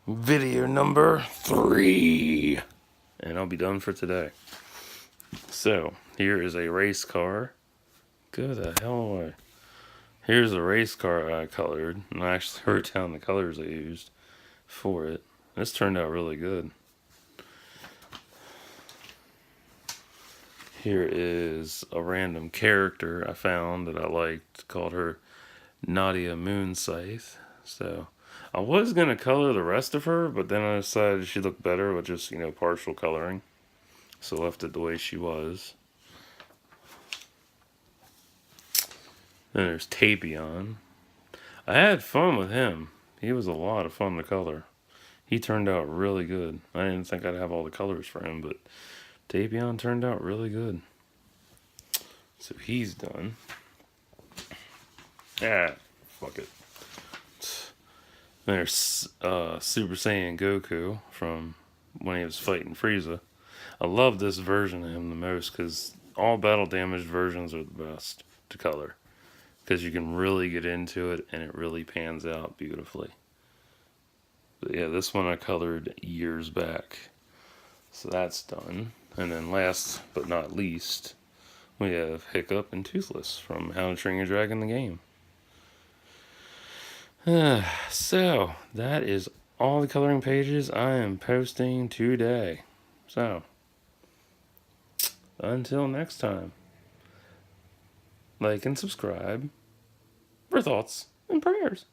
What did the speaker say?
Video number 3. And I'll be done for today. So, here is a race car. Good the hell away. Here's a race car I colored. And I actually wrote down the colors I used for it. This turned out really good. Here is a random character I found that I liked, called her Nadia Moonscythe. So I was going to color the rest of her, but then I decided she looked better with just, partial coloring. So left it the way she was. Then there's Tapion. I had fun with him. He was a lot of fun to color. He turned out really good. I didn't think I'd have all the colors for him, but Tapion turned out really good. So he's done. Fuck it. There's Super Saiyan Goku from when he was fighting Frieza. I love this version of him the most because all battle damaged versions are the best to color. Because you can really get into it and it really pans out beautifully. But yeah, this one I colored years back. So that's done. And then last but not least, we have Hiccup and Toothless from How to Train Your Dragon the game. So, that is all the coloring pages I am posting today. So, until next time, like and subscribe for thoughts and prayers.